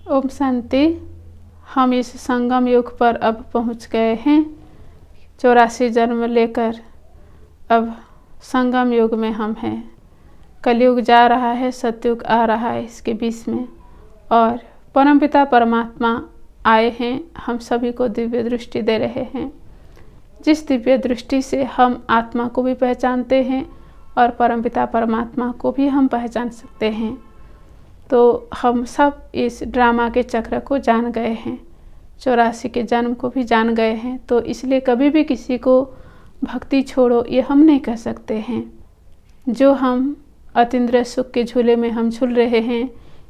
ओम शांति। हम इस संगम युग पर अब पहुंच गए हैं। 84 जन्म लेकर अब संगम युग में हम हैं। कलयुग जा रहा है, सतयुग आ रहा है इसके बीच में, और परमपिता परमात्मा आए हैं, हम सभी को दिव्य दृष्टि दे रहे हैं। जिस दिव्य दृष्टि से हम आत्मा को भी पहचानते हैं और परमपिता परमात्मा को भी हम पहचान सकते हैं। तो हम सब इस ड्रामा के चक्र को जान गए हैं, 84 के जन्म को भी जान गए हैं। तो इसलिए कभी भी किसी को भक्ति छोड़ो ये हम नहीं कह सकते हैं। जो हम अतीन्द्रिय सुख के झूले में हम झूल रहे हैं,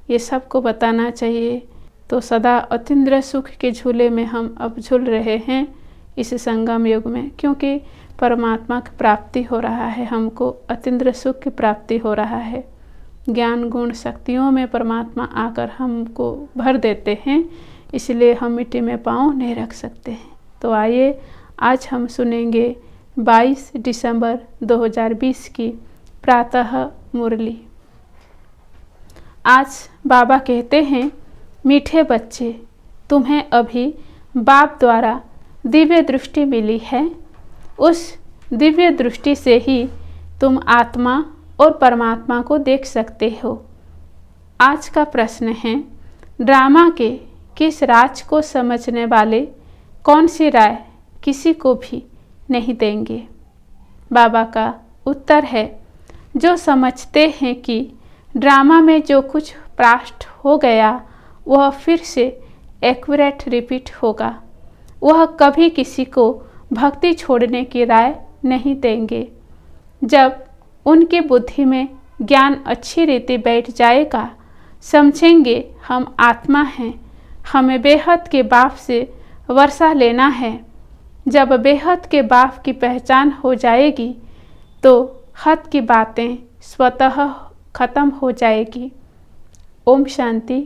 ये सबको बताना चाहिए। तो सदा अतीन्द्रिय सुख के झूले में हम अब झूल रहे हैं इस संगम युग में, क्योंकि परमात्मा की प्राप्ति हो रहा है, हमको अतीन्द्रिय सुख की प्राप्ति हो रहा है। ज्ञान गुण शक्तियों में परमात्मा आकर हमको भर देते हैं, इसलिए हम मिट्टी में पाँव नहीं रख सकते हैं। तो आइए आज हम सुनेंगे 22 दिसंबर 2020 की प्रातः मुरली। आज बाबा कहते हैं, मीठे बच्चे, तुम्हें अभी बाप द्वारा दिव्य दृष्टि मिली है। उस दिव्य दृष्टि से ही तुम आत्मा और परमात्मा को देख सकते हो। आज का प्रश्न है, ड्रामा के किस राज को समझने वाले कौन सी राय किसी को भी नहीं देंगे? बाबा का उत्तर है, जो समझते हैं कि ड्रामा में जो कुछ प्राप्त हो गया वह फिर से एक्यूरेट रिपीट होगा, वह कभी किसी को भक्ति छोड़ने की राय नहीं देंगे। जब उनकी बुद्धि में ज्ञान अच्छी रीति बैठ जाएगा, समझेंगे हम आत्मा हैं, हमें बेहद के बाप से वर्षा लेना है। जब बेहद के बाप की पहचान हो जाएगी तो हद की बातें स्वतः खत्म हो जाएगी। ओम शांति।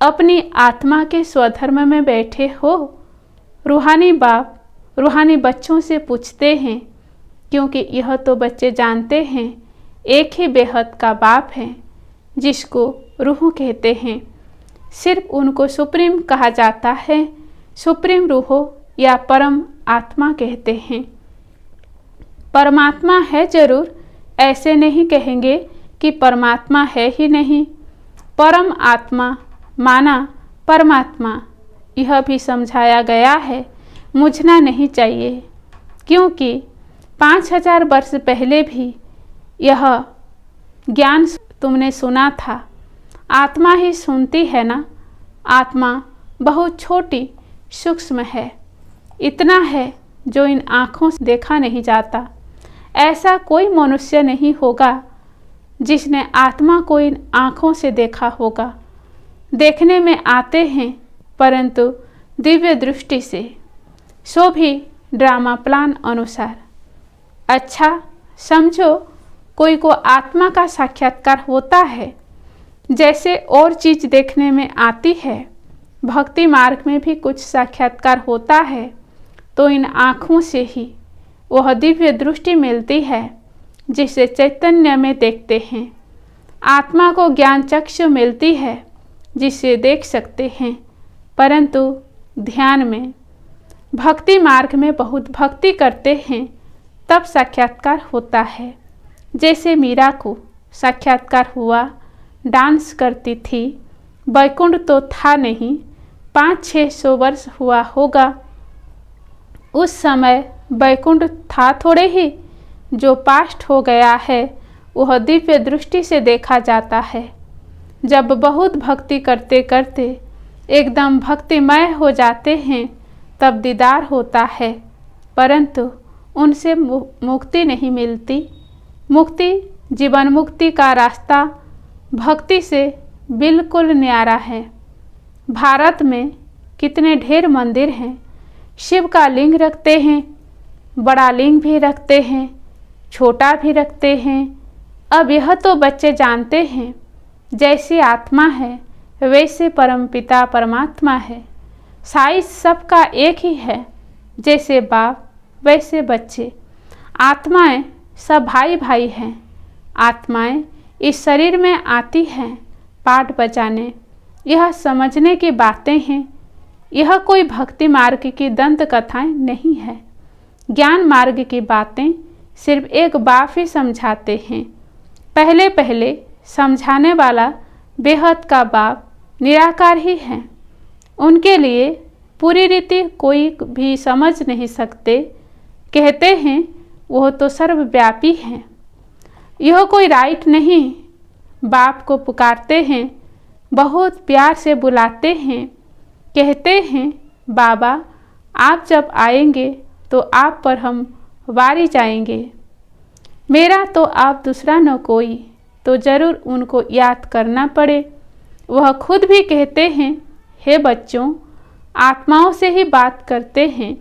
अपनी आत्मा के स्वधर्म में बैठे हो। रूहानी बाप रूहानी बच्चों से पूछते हैं, क्योंकि यह तो बच्चे जानते हैं एक ही बेहद का बाप है, जिसको रूह कहते हैं। सिर्फ उनको सुप्रीम कहा जाता है, सुप्रीम रूह या परम आत्मा कहते हैं। परमात्मा है जरूर, ऐसे नहीं कहेंगे कि परमात्मा है ही नहीं। परम आत्मा माना परमात्मा, यह भी समझाया गया है, मुझना नहीं चाहिए, क्योंकि 5000 वर्ष पहले भी यह ज्ञान तुमने सुना था। आत्मा ही सुनती है ना। आत्मा बहुत छोटी सूक्ष्म है, इतना है जो इन आँखों से देखा नहीं जाता। ऐसा कोई मनुष्य नहीं होगा जिसने आत्मा को इन आँखों से देखा होगा। देखने में आते हैं परंतु दिव्य दृष्टि से, सो भी ड्रामा प्लान अनुसार। अच्छा समझो, कोई को आत्मा का साक्षात्कार होता है जैसे और चीज़ देखने में आती है। भक्ति मार्ग में भी कुछ साक्षात्कार होता है, तो इन आँखों से ही वह दिव्य दृष्टि मिलती है जिसे चैतन्य में देखते हैं। आत्मा को ज्ञान चक्षु मिलती है जिसे देख सकते हैं, परंतु ध्यान में भक्ति मार्ग में बहुत भक्ति करते हैं तब साक्षात्कार होता है। जैसे मीरा को साक्षात्कार हुआ, डांस करती थी, वैकुंठ तो था नहीं, 500-600 वर्ष हुआ होगा। उस समय वैकुंठ था थोड़े ही, जो पास्ट हो गया है वह दिव्य दृष्टि से देखा जाता है। जब बहुत भक्ति करते करते एकदम भक्तिमय हो जाते हैं तब दीदार होता है, परंतु उनसे मुक्ति नहीं मिलती। मुक्ति, जीवन मुक्ति का रास्ता भक्ति से बिल्कुल न्यारा है। भारत में कितने ढेर मंदिर हैं। शिव का लिंग रखते हैं, बड़ा लिंग भी रखते हैं, छोटा भी रखते हैं। अब यह तो बच्चे जानते हैं, जैसी आत्मा है वैसे परमपिता परमात्मा है। साइज सबका एक ही है, जैसे बाप वैसे बच्चे। आत्माएं सब भाई भाई हैं। आत्माएं इस शरीर में आती हैं पाठ बजाने, यह समझने की बातें हैं। यह कोई भक्ति मार्ग की दंत कथाएं नहीं है। ज्ञान मार्ग की बातें सिर्फ एक बाप ही समझाते हैं। पहले पहले समझाने वाला बेहद का बाप निराकार ही है। उनके लिए पूरी रीति कोई भी समझ नहीं सकते। कहते हैं वह तो सर्वव्यापी हैं। यह कोई राइट नहीं। बाप को पुकारते हैं, बहुत प्यार से बुलाते हैं, कहते हैं बाबा आप जब आएंगे तो आप पर हम वारी जाएंगे। मेरा तो आप दूसरा न कोई, तो ज़रूर उनको याद करना पड़े। वह खुद भी कहते हैं हे बच्चों, आत्माओं से ही बात करते हैं।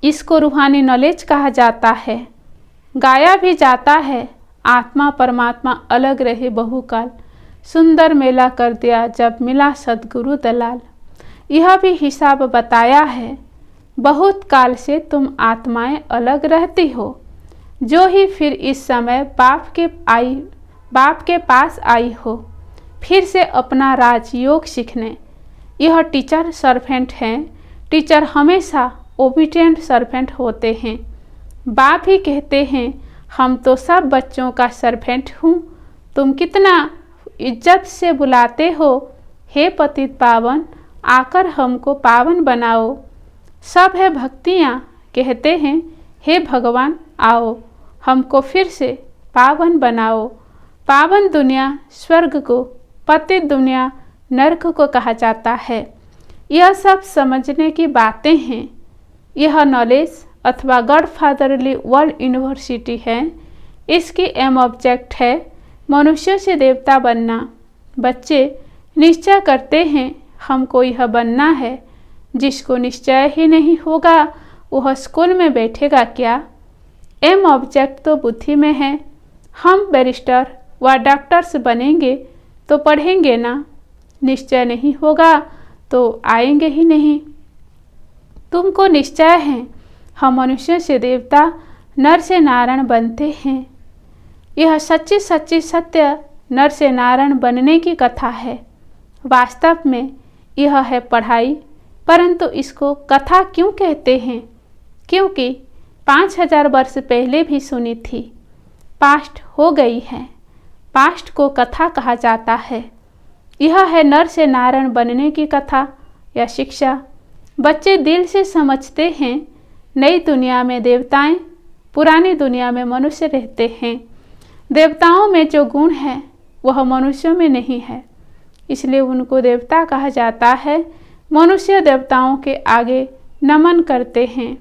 इसको रूहानी नॉलेज कहा जाता है। गाया भी जाता है, आत्मा परमात्मा अलग रहे बहुकाल, सुंदर मेला कर दिया जब मिला सदगुरु दलाल। यह भी हिसाब बताया है, बहुत काल से तुम आत्माएं अलग रहती हो, जो ही फिर इस समय बाप के पास आई हो, फिर से अपना राजयोग सीखने। यह टीचर सर्वेंट हैं। टीचर हमेशा ओबीडिएंट सर्वेंट होते हैं। बाप ही कहते हैं हम तो सब बच्चों का सर्वेंट हूँ, तुम कितना इज्जत से बुलाते हो, हे पतित पावन आकर हमको पावन बनाओ। सब है भक्तियाँ, कहते हैं हे भगवान आओ, हमको फिर से पावन बनाओ। पावन दुनिया स्वर्ग को, पतित दुनिया नरक को कहा जाता है। यह सब समझने की बातें हैं। यह नॉलेज अथवा गॉडफादरली वर्ल्ड यूनिवर्सिटी है। इसकी एम ऑब्जेक्ट है मनुष्य से देवता बनना। बच्चे निश्चय करते हैं हमको यह बनना है। जिसको निश्चय ही नहीं होगा वह स्कूल में बैठेगा क्या? एम ऑब्जेक्ट तो बुद्धि में है। हम बैरिस्टर व डॉक्टर्स बनेंगे तो पढ़ेंगे ना। निश्चय नहीं होगा तो आएंगे ही नहीं। तुमको निश्चय है हम मनुष्य से देवता, नर से नारायण बनते हैं। यह सच्ची सच्ची सत्य नर से नारायण बनने की कथा है। वास्तव में यह है पढ़ाई, परंतु इसको कथा क्यों कहते हैं? क्योंकि 5000 वर्ष पहले भी सुनी थी, पास्ट हो गई है। पास्ट को कथा कहा जाता है। यह है नर से नारायण बनने की कथा या शिक्षा। बच्चे दिल से समझते हैं नई दुनिया में देवताएं, पुरानी दुनिया में मनुष्य रहते हैं। देवताओं में जो गुण है वह मनुष्यों में नहीं है, इसलिए उनको देवता कहा जाता है। मनुष्य देवताओं के आगे नमन करते हैं।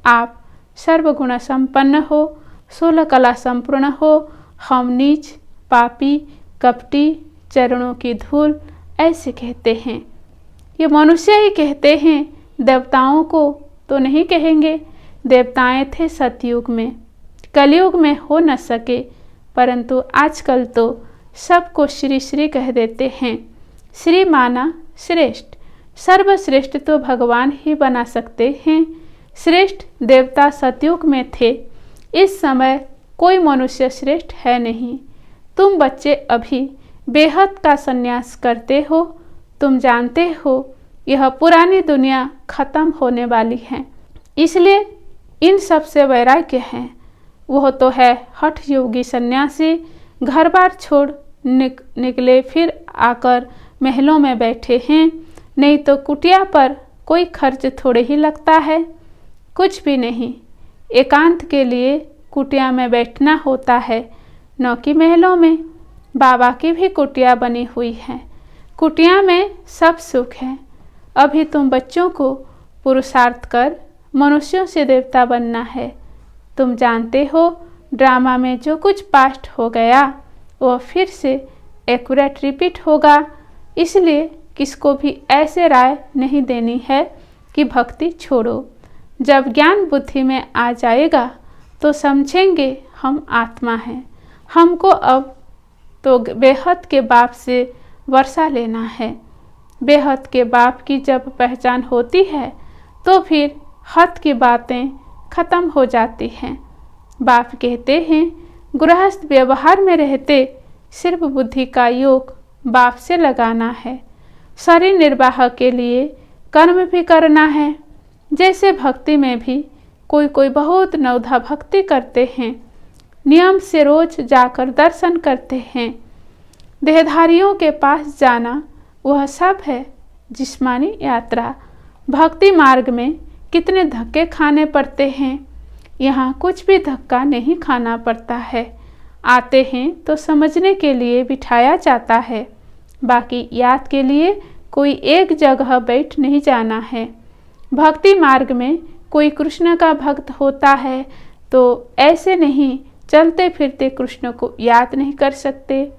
आप सर्वगुण संपन्न हो, 16 कला संपूर्ण हो, हम नीच, पापी, कपटी, चरणों की धूल, ऐसे कहते हैं। ये मनुष्य ही कहते हैं, देवताओं को तो नहीं कहेंगे। देवताएं थे सतयुग में, कलयुग में हो न सके, परंतु आजकल तो सबको श्री श्री कह देते हैं। श्री माना श्रेष्ठ, सर्वश्रेष्ठ तो भगवान ही बना सकते हैं। श्रेष्ठ देवता सतयुग में थे, इस समय कोई मनुष्य श्रेष्ठ है नहीं। तुम बच्चे अभी बेहद का संन्यास करते हो। तुम जानते हो यह पुरानी दुनिया खत्म होने वाली है, इसलिए इन सब से वैराग्य है। वह तो है हठ योगी सन्यासी, घर बार छोड़ निकले, फिर आकर महलों में बैठे हैं। नहीं तो कुटिया पर कोई खर्च थोड़े ही लगता है, कुछ भी नहीं। एकांत के लिए कुटिया में बैठना होता है, न कि महलों में। बाबा की भी कुटिया बनी हुई है, कुटिया में सब सुख है। अभी तुम बच्चों को पुरुषार्थ कर मनुष्यों से देवता बनना है। तुम जानते हो ड्रामा में जो कुछ पास्ट हो गया वह फिर से एक्यूरेट रिपीट होगा। इसलिए किसको भी ऐसे राय नहीं देनी है कि भक्ति छोड़ो। जब ज्ञान बुद्धि में आ जाएगा तो समझेंगे हम आत्मा हैं। हमको अब तो बेहद के बाप से वर्षा लेना है। बेहद के बाप की जब पहचान होती है तो फिर हद की बातें खत्म हो जाती हैं। बाप कहते हैं गृहस्थ व्यवहार में रहते सिर्फ बुद्धि का योग बाप से लगाना है। शरीर निर्वाह के लिए कर्म भी करना है। जैसे भक्ति में भी कोई कोई बहुत नवधा भक्ति करते हैं, नियम से रोज जाकर दर्शन करते हैं। देहधारियों के पास जाना वह सब है जिस्मानी यात्रा। भक्ति मार्ग में कितने धक्के खाने पड़ते हैं, यहाँ कुछ भी धक्का नहीं खाना पड़ता है। आते हैं तो समझने के लिए बिठाया जाता है, बाकी याद के लिए कोई एक जगह बैठ नहीं जाना है। भक्ति मार्ग में कोई कृष्ण का भक्त होता है तो ऐसे नहीं चलते फिरते कृष्ण को याद नहीं कर सकते।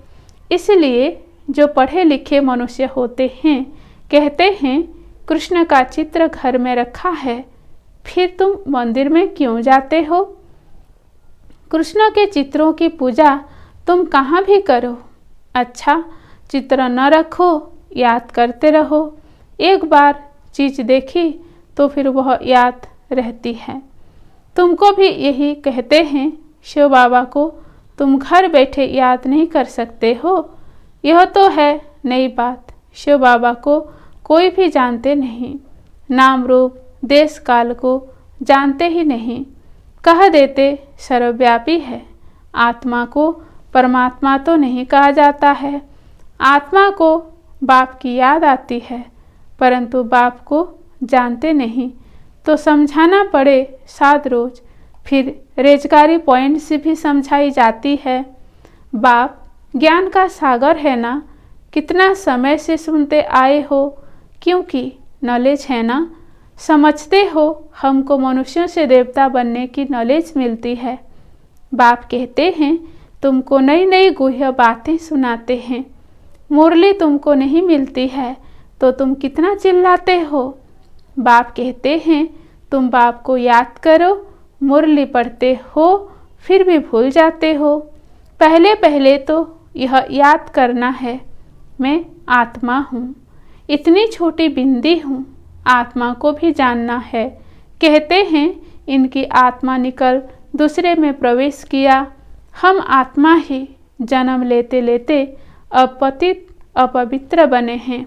इसलिए जो पढ़े लिखे मनुष्य होते हैं कहते हैं कृष्ण का चित्र घर में रखा है, फिर तुम मंदिर में क्यों जाते हो? कृष्ण के चित्रों की पूजा तुम कहाँ भी करो। अच्छा, चित्र न रखो, याद करते रहो। एक बार चीज़ देखी तो फिर वह याद रहती है। तुमको भी यही कहते हैं शिव बाबा को तुम घर बैठे याद नहीं कर सकते हो। यह तो है नई बात। शिव बाबा को कोई भी जानते नहीं, नाम रूप देश काल को जानते ही नहीं। कह देते सर्वव्यापी है। आत्मा को परमात्मा तो नहीं कहा जाता है। आत्मा को बाप की याद आती है, परंतु बाप को जानते नहीं तो समझाना पड़े 7 रोज, फिर रेजगारी पॉइंट से भी समझाई जाती है। बाप ज्ञान का सागर है ना, कितना समय से सुनते आए हो, क्योंकि नॉलेज है ना। समझते हो हमको मनुष्यों से देवता बनने की नॉलेज मिलती है। बाप कहते हैं तुमको नई नई गुह्य बातें सुनाते हैं। मुरली तुमको नहीं मिलती है तो तुम कितना चिल्लाते हो। बाप कहते हैं तुम बाप को याद करो। मुरली पढ़ते हो फिर भी भूल जाते हो। पहले पहले तो यह याद करना है, मैं आत्मा हूँ, इतनी छोटी बिंदी हूँ। आत्मा को भी जानना है। कहते हैं इनकी आत्मा निकल दूसरे में प्रवेश किया। हम आत्मा ही जन्म लेते लेते अब पतित अपवित्र बने हैं।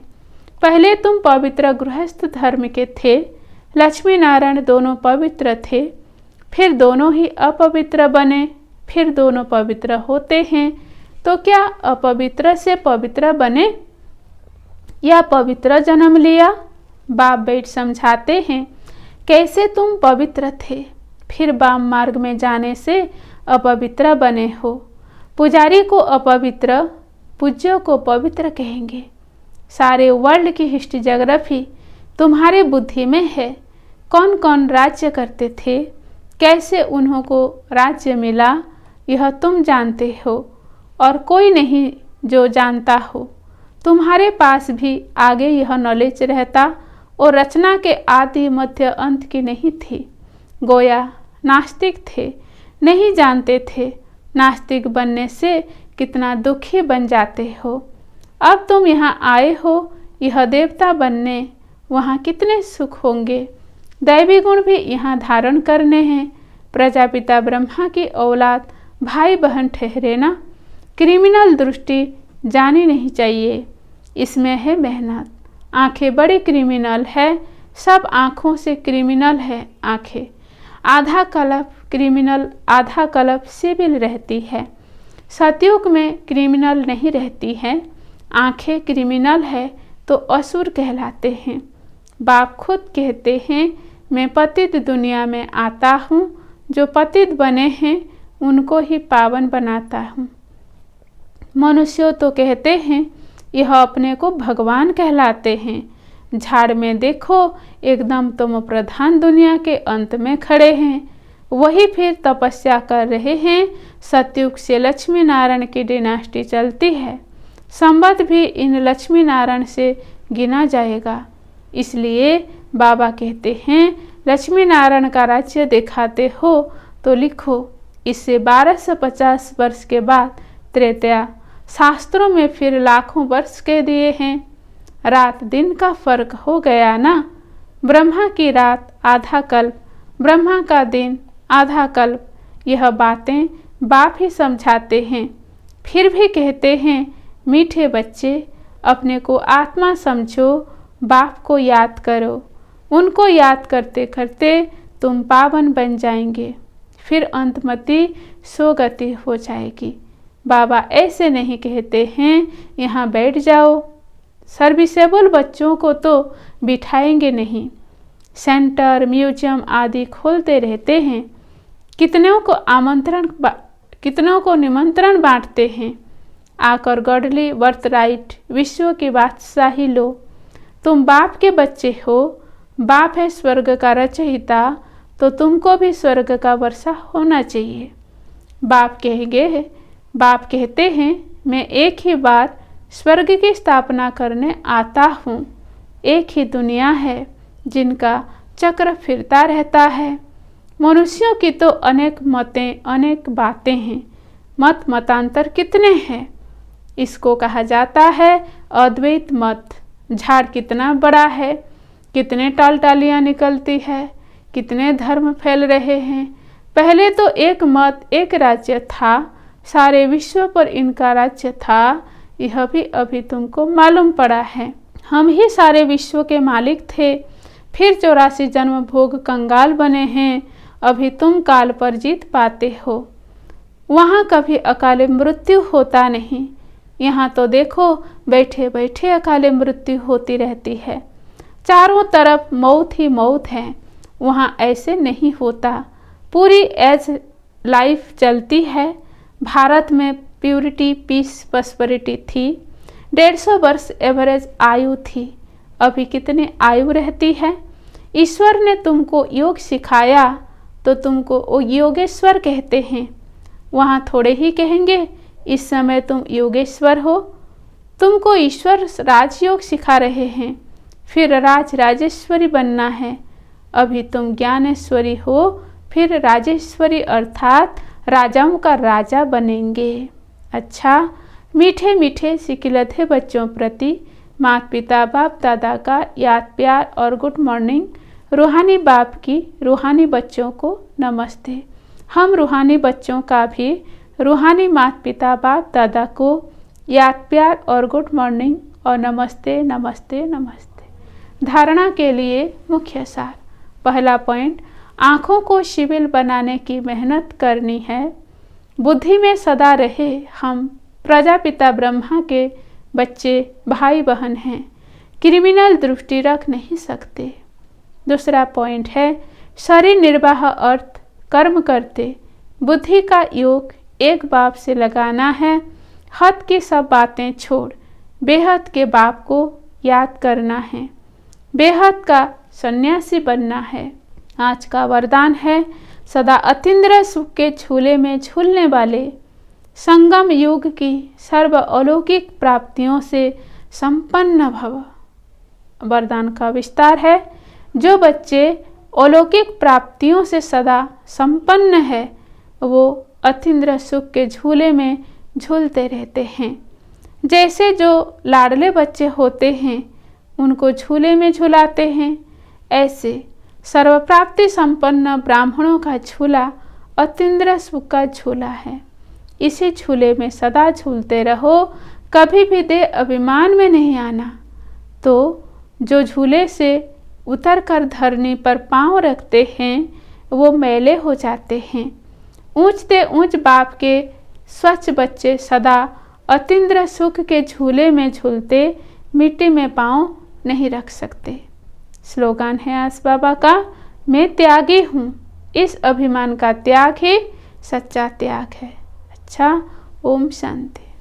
पहले तुम पवित्र गृहस्थ धर्म के थे। लक्ष्मी नारायण दोनों पवित्र थे, फिर दोनों ही अपवित्र बने, फिर दोनों पवित्र होते हैं। तो क्या अपवित्र से पवित्र बने या पवित्र जन्म लिया? बाप बैठ समझाते हैं कैसे तुम पवित्र थे, फिर वाम मार्ग में जाने से अपवित्र बने हो। पुजारी को अपवित्र, पूज्य को पवित्र कहेंगे। सारे वर्ल्ड की हिस्ट्री ज्योग्राफी तुम्हारे बुद्धि में है। कौन कौन राज्य करते थे, कैसे उन्हों को राज्य मिला, यह तुम जानते हो और कोई नहीं जो जानता हो। तुम्हारे पास भी आगे यह नॉलेज रहता और रचना के आदि मध्य अंत की नहीं थी। गोया नास्तिक थे, नहीं जानते थे। नास्तिक बनने से कितना दुखी बन जाते हो। अब तुम यहाँ आए हो यह देवता बनने, वहाँ कितने सुख होंगे। दैवी गुण भी यहाँ धारण करने हैं। प्रजापिता ब्रह्मा की औलाद भाई बहन ठहरे ना। क्रिमिनल दृष्टि जानी नहीं चाहिए, इसमें है मेहनत। आंखें बड़ी क्रिमिनल है, सब आँखों से क्रिमिनल है आंखें। आधा कल्प क्रिमिनल, आधा कल्प सिविल रहती है। सतयुग में क्रिमिनल नहीं रहती है। आंखें क्रिमिनल है तो असुर कहलाते हैं। बाप खुद कहते हैं मैं पतित दुनिया में आता हूँ, जो पतित बने हैं उनको ही पावन बनाता हूँ। मनुष्य तो कहते हैं यह अपने को भगवान कहलाते हैं। झाड़ में देखो एकदम तुम प्रधान दुनिया के अंत में खड़े हैं, वही फिर तपस्या कर रहे हैं। सतयुग से लक्ष्मी नारायण की डिनास्टी चलती है। संबंध भी इन लक्ष्मी नारायण से गिना जाएगा। इसलिए बाबा कहते हैं लक्ष्मी नारायण का राज्य दिखाते हो तो लिखो। इससे 1250 वर्ष के बाद त्रेता, शास्त्रों में फिर लाखों वर्ष के दिए हैं। रात दिन का फर्क हो गया ना। ब्रह्मा की रात आधा कल्प, ब्रह्मा का दिन आधा कल्प। यह बातें बाप ही समझाते हैं। फिर भी कहते हैं मीठे बच्चे, अपने को आत्मा समझो, बाप को याद करो। उनको याद करते करते तुम पावन बन जाएंगे, फिर अंतमति सोगति हो जाएगी। बाबा ऐसे नहीं कहते हैं यहाँ बैठ जाओ। सर्विसेबल बच्चों को तो बिठाएंगे नहीं, सेंटर, म्यूजियम आदि खोलते रहते हैं। कितनों को निमंत्रण बांटते हैं, आकर गढ़ली बर्थ-राइट विश्व की बादशाही लो। तुम बाप के बच्चे हो, बाप है स्वर्ग का रचयिता, तो तुमको भी स्वर्ग का वर्षा होना चाहिए। बाप कहते हैं मैं एक ही बार स्वर्ग की स्थापना करने आता हूँ। एक ही दुनिया है जिनका चक्र फिरता रहता है। मनुष्यों की तो अनेक मतें, अनेक बातें हैं, मतांतर कितने हैं। इसको कहा जाता है अद्वैत मत। झाड़ कितना बड़ा है, कितने टालियाँ निकलती है, कितने धर्म फैल रहे हैं। पहले तो एक मत, एक राज्य था, सारे विश्व पर इनका राज्य था। यह भी अभी तुमको मालूम पड़ा है। हम ही सारे विश्व के मालिक थे, फिर 84 जन्म भोग कंगाल बने हैं। अभी तुम काल पर जीत पाते हो। वहाँ कभी अकाले मृत्यु होता नहीं। यहाँ तो देखो बैठे बैठे अकाले मृत्यु होती रहती है। चारों तरफ मौत ही मौत है। वहाँ ऐसे नहीं होता। पूरी एज लाइफ चलती है। भारत में प्यूरिटी, पीस, प्रॉस्पेरिटी थी। 150 वर्ष एवरेज आयु थी। अभी कितनी आयु रहती है। ईश्वर ने तुमको योग सिखाया तो तुमको योगेश्वर कहते हैं। वहाँ थोड़े ही कहेंगे इस समय तुम योगेश्वर हो। तुमको ईश्वर राजयोग सिखा रहे हैं, फिर राजेश्वरी बनना है। अभी तुम ज्ञानेश्वरी हो, फिर राजेश्वरी अर्थात राजाओं का राजा बनेंगे। अच्छा, मीठे मीठे सिकिलधे बच्चों प्रति माता पिता बाप दादा का याद प्यार और गुड मॉर्निंग। रूहानी बाप की रूहानी बच्चों को नमस्ते। हम रूहानी बच्चों का भी रूहानी माता पिता बाप दादा को याद प्यार और गुड मॉर्निंग और नमस्ते नमस्ते नमस्ते। धारणा के लिए मुख्य सार। पहला पॉइंट, आँखों को शिविल बनाने की मेहनत करनी है। बुद्धि में सदा रहे हम प्रजापिता ब्रह्मा के बच्चे भाई बहन हैं, क्रिमिनल दृष्टि रख नहीं सकते। दूसरा पॉइंट है, शरीर निर्वाह अर्थ कर्म करते बुद्धि का योग एक बाप से लगाना है। हद की सब बातें छोड़ बेहद के बाप को याद करना है। बेहद का सन्यासी बनना है। आज का वरदान है, सदा अतीन्द्रिय सुख के झूले में झूलने वाले, संगम युग की सर्व अलौकिक प्राप्तियों से संपन्न भव। वरदान का विस्तार है, जो बच्चे अलौकिक प्राप्तियों से सदा संपन्न है वो अतीन्द्रिय सुख के झूले में झूलते रहते हैं। जैसे जो लाडले बच्चे होते हैं उनको झूले में झुलाते हैं, ऐसे सर्वप्राप्ति संपन्न ब्राह्मणों का झूला अतीन्द्रिय सुख का झूला है। इसी झूले में सदा झूलते रहो, कभी भी देह अभिमान में नहीं आना। तो जो झूले से उतर कर धरनी पर पांव रखते हैं वो मैले हो जाते हैं। ऊंचते ऊंच बाप के स्वच्छ बच्चे सदा अतीन्द्रिय सुख के झूले में झूलते मिट्टी में पांव नहीं रख सकते। स्लोगन है आस बाबा का, मैं त्यागी हूँ। इस अभिमान का त्याग ही सच्चा त्याग है। अच्छा, ओम शांति।